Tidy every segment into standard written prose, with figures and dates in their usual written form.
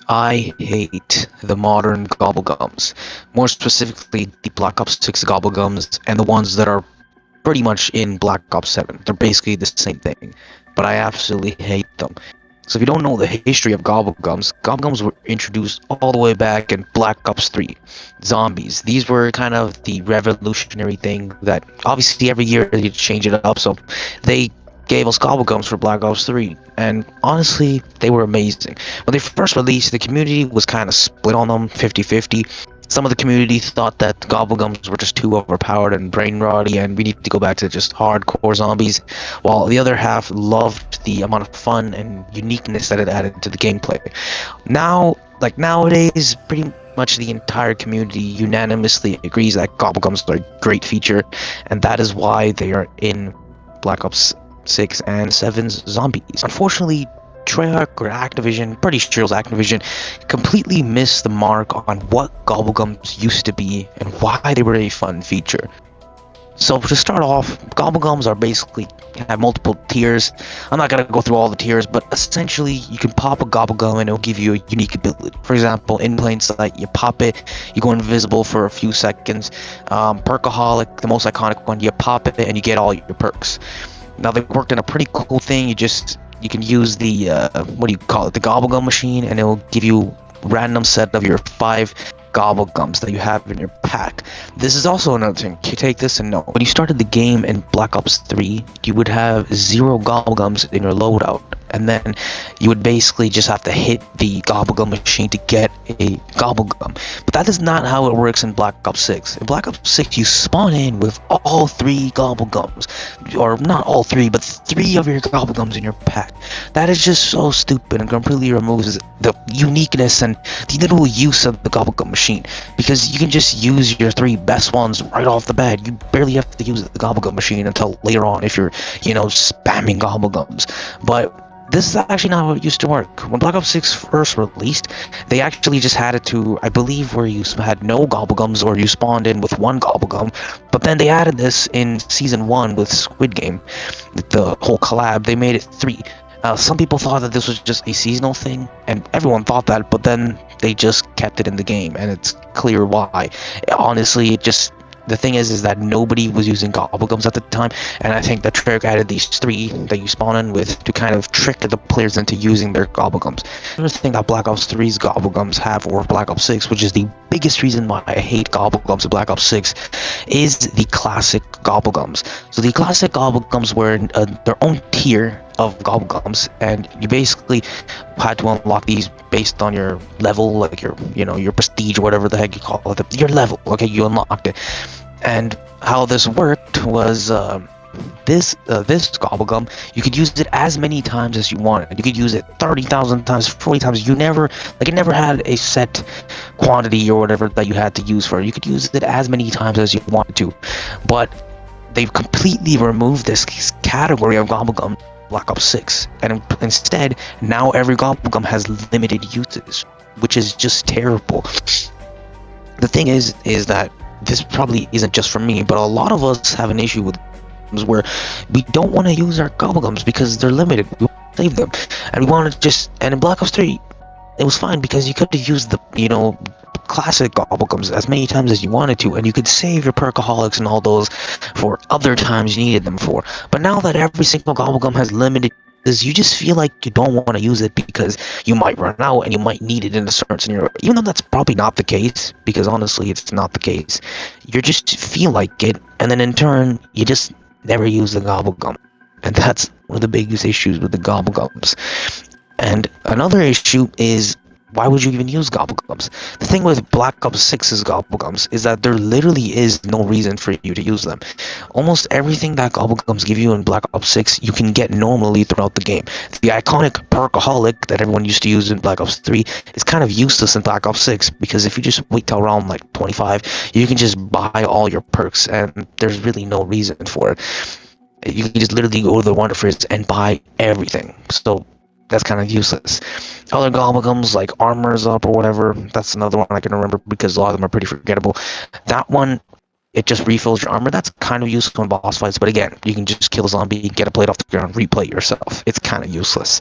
I hate the modern Gobblegums. More specifically, the Black Ops 6 Gobblegums and the ones that are pretty much in Black Ops 7. They're basically the same thing, but I absolutely hate them. So if you don't know the history of Gobblegums, Gobblegums were introduced all the way back in Black Ops 3. Zombies. These were kind of the revolutionary thing that obviously every year they change it up, so they gave us Gobblegums for Black Ops 3, and honestly, they were amazing. When they first released, the community was kind of split on them, 50-50. Some of the community thought that Gobblegums were just too overpowered and brain rotty, and we need to go back to just hardcore zombies, while the other half loved the amount of fun and uniqueness that it added to the gameplay. Now, like nowadays, pretty much the entire community unanimously agrees that Gobblegums are a great feature, and that is why they are in Black Ops 6 and 7's zombies. Unfortunately, Treyarch or Activision, pretty sure it was Activision, completely missed the mark on what Gobblegums used to be and why they were a fun feature. So to start off, Gobblegums are basically have multiple tiers. I'm not gonna go through all the tiers, but essentially you can pop a Gobblegum and it'll give you a unique ability. For example, in plain sight, you pop it, you go invisible for a few seconds. Perkaholic, the most iconic one, you pop it and you get all your perks. Now they worked in a pretty cool thing. You can use the what do you call it, the Gobblegum machine, and it will give you random set of your 5 Gobblegums that you have in your pack. This is also another thing. You take this and know. When you started the game in Black Ops 3, you would have 0 Gobblegums in your loadout, and then you would basically just have to hit the Gobblegum machine to get a Gobblegum. But that is not how it works in Black Ops 6. In Black Ops 6, you spawn in with all 3 Gobblegums. Or not all 3, but 3 of your Gobblegums in your pack. That is just so stupid and completely removes the uniqueness and the literal use of the Gobblegum machine. Because you can just use your 3 best ones right off the bat. You barely have to use the Gobblegum machine until later on if you're, spamming Gobblegums. But this is actually not how it used to work. When Black Ops 6 first released, they actually just had it to, I believe, where you had no Gobblegums or you spawned in with 1 Gobblegum. But then they added this in Season 1 with Squid Game, the whole collab. They made it 3. Some people thought that this was just a seasonal thing, and everyone thought that, but then they just kept it in the game, and it's clear why. Honestly, the thing is that nobody was using Gobblegums at the time, and I think that Treyarch added these 3 that you spawn in with to kind of trick the players into using their Gobblegums. Another thing that Black Ops 3's Gobblegums have over Black Ops 6, which is the biggest reason why I hate Gobblegums in Black Ops 6, is the classic Gobblegums. So the classic Gobblegums were their own tier of Gobblegums, and you basically had to unlock these based on your level, like your prestige or whatever the heck you call it, your level. Okay, you unlocked it. And how this worked was this Gobblegum, you could use it as many times as you wanted. You could use it 30,000 times, 40 times. It never had a set quantity or whatever that you had to use for it. You could use it as many times as you wanted to. But they've completely removed this category of Gobblegum Black Ops 6, and instead now every Gobblegum has limited uses, which is just terrible. The thing is that this probably isn't just for me, but a lot of us have an issue with where we don't want to use our Gobblegums because they're limited. We want to save them, and we want to and in Black Ops 3 it was fine because you could have used the classic Gobblegums as many times as you wanted to, and you could save your Perkaholics and all those for other times you needed them for. But now that every single Gobblegum has limited uses, you just feel like you don't want to use it because you might run out and you might need it in a certain scenario, even though that's probably not the case, because honestly it's not the case. You just feel like it, and then in turn you just never use the Gobblegum, and that's one of the biggest issues with the Gobblegums. And another issue is, why would you even use Gobblegums? The thing with Black Ops 6's Gobblegums is that there literally is no reason for you to use them. Almost everything that Gobblegums give you in Black Ops 6, you can get normally throughout the game. The iconic Perkaholic that everyone used to use in Black Ops 3 is kind of useless in Black Ops 6, because if you just wait till around like 25, you can just buy all your perks, and there's really no reason for it. You can just literally go to the Wonder Fridge and buy everything. So that's kind of useless. Other Gobblegums like Armor's Up or whatever, that's another one I can remember because a lot of them are pretty forgettable. That one, it just refills your armor. That's kind of useful in boss fights, but again, you can just kill a zombie, get a blade off the ground, replay it yourself. It's kind of useless.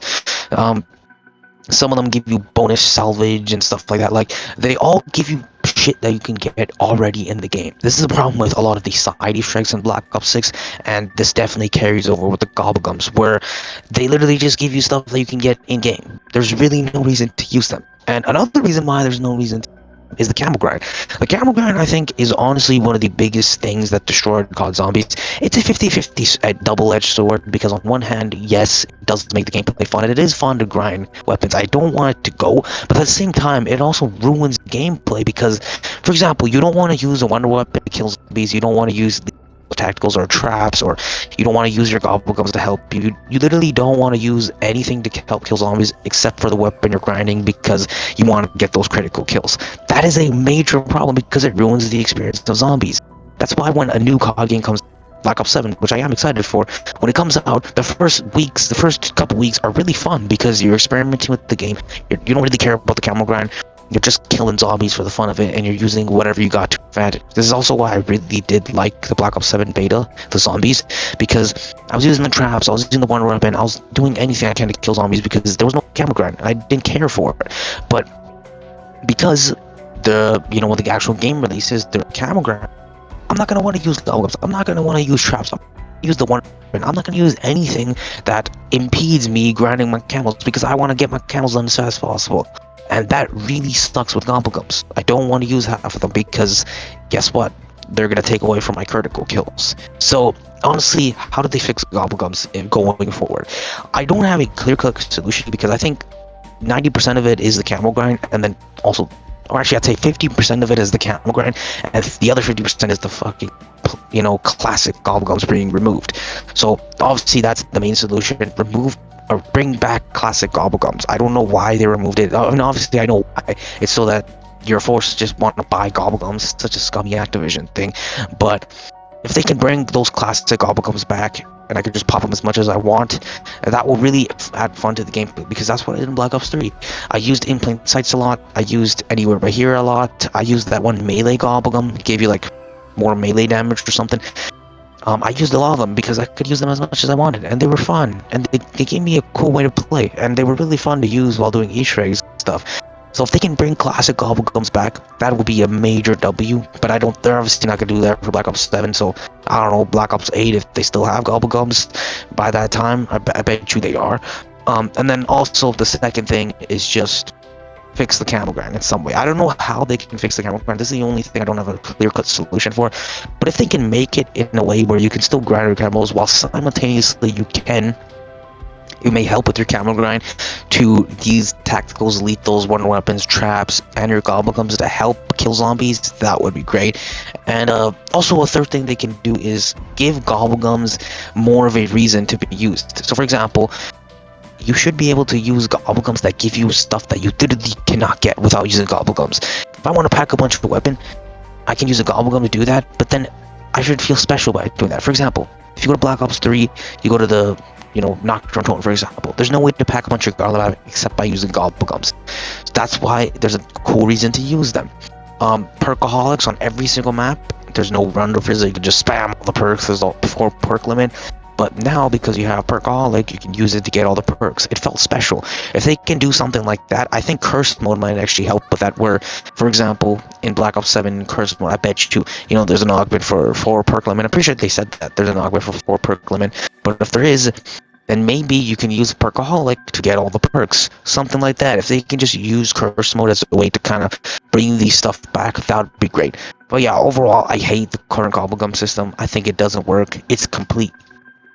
Some of them give you bonus salvage and stuff like that. Like, they all give you shit that you can get already in the game. This is a problem with a lot of these side Easter eggs in Black Ops 6, and this definitely carries over with the Gobblegums, where they literally just give you stuff that you can get in game. There's really no reason to use them. And another reason why there's no reason to is the camel grind. The camel grind, I think, is honestly one of the biggest things that destroyed COD Zombies. It's a 50-50 double-edged sword, because on one hand, yes, it does make the gameplay fun, and it is fun to grind weapons. I don't want it to go, but at the same time, it also ruins gameplay, because, for example, you don't want to use a wonder weapon to kill zombies, you don't want to use tacticals or traps, or you don't want to use your Gobblegums to help you. You literally don't want to use anything to help kill zombies except for the weapon you're grinding, because you want to get those critical kills. That is a major problem, because it ruins the experience of zombies. That's why when a new COD game comes, Black Ops 7, which I am excited for, when it comes out, the first couple weeks are really fun, because you're experimenting with the game. You don't really care about the camel grind. You're just killing zombies for the fun of it, and you're using whatever you got to advantage. This is also why I really did like the Black Ops 7 beta, the zombies, because I was using the traps, I was using the wonder weapon, I was doing anything I can to kill zombies, because there was no camera grind, and I didn't care for it. But because when the actual game releases, the camera grind, I'm not gonna want to use Gobblegums, I'm not gonna want to use traps, I'm gonna use the wonder weapon, I'm not gonna use anything that impedes me grinding my camels, because I want to get my camels done as fast as possible. And that really sucks with Gobblegums. I don't want to use half of them, because guess what? They're going to take away from my critical kills. So honestly, how did they fix Gobblegums going forward? I don't have a clear-cut solution, because I think 90% of it is the camel grind, and then also, or actually I'd say 50% of it is the camel grind, and the other 50% is the fucking, classic Gobblegums being removed. So obviously that's the main solution. Remove or bring back classic Gobblegums. I don't know why they removed it. I mean, obviously I know why. It's so that you're forced to just want to buy Gobblegums. It's such a scummy Activision thing. But if they can bring those classic Gobblegums back, and I can just pop them as much as I want, that will really add fun to the gameplay, because that's what I did in Black Ops 3. I used in plain sights a lot, I used anywhere by here a lot, I used that one melee Gobblegum, it gave you like more melee damage or something. I used a lot of them because I could use them as much as I wanted, and they were fun, and they gave me a cool way to play, and they were really fun to use while doing Easter eggs and stuff. So if they can bring classic Gobblegums back, that would be a major W, but they're obviously not going to do that for Black Ops 7, so I don't know, Black Ops 8, if they still have Gobblegums by that time, I bet you they are. And then also the second thing is just fix the camel grind in some way. I don't know how they can fix the camel grind. This is the only thing I don't have a clear-cut solution for. But if they can make it in a way where you can still grind your camels while simultaneously you may help with your camel grind to use tacticals, lethals, wonder weapons, traps, and your Gobblegums to help kill zombies, that would be great. And also a third thing they can do is give Gobblegums more of a reason to be used. So for example, you should be able to use Gobblegums that give you stuff that you literally cannot get without using Gobblegums. If I want to pack a bunch of weapon, I can use a Gobblegum to do that, but then I should feel special by doing that. For example, if you go to Black Ops 3, you go to the, Nocturne Tone, for example, there's no way to pack a bunch of Gobblegums except by using Gobblegums. So that's why there's a cool reason to use them. Perkaholics on every single map, there's no run or you can just spam all the perks, there's a 4 perk limit. But now, because you have Perkaholic, you can use it to get all the perks. It felt special. If they can do something like that, I think Curse Mode might actually help with that, where, for example, in Black Ops 7 Curse Mode, I bet you, there's an augment for 4 perk limit. I'm pretty sure they said that there's an augment for 4 perk limit. But if there is, then maybe you can use Perkaholic to get all the perks. Something like that. If they can just use Curse Mode as a way to kind of bring these stuff back, that would be great. But yeah, overall, I hate the current Gobblegum system. I think it doesn't work. It's complete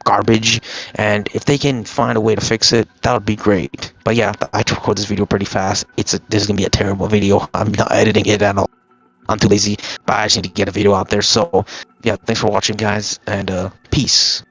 garbage, and if they can find a way to fix it, that would be great. But yeah, I record this video pretty fast. This is gonna be a terrible video. I'm not editing it at all. I'm too lazy, but I just need to get a video out there. So yeah, thanks for watching, guys, and peace.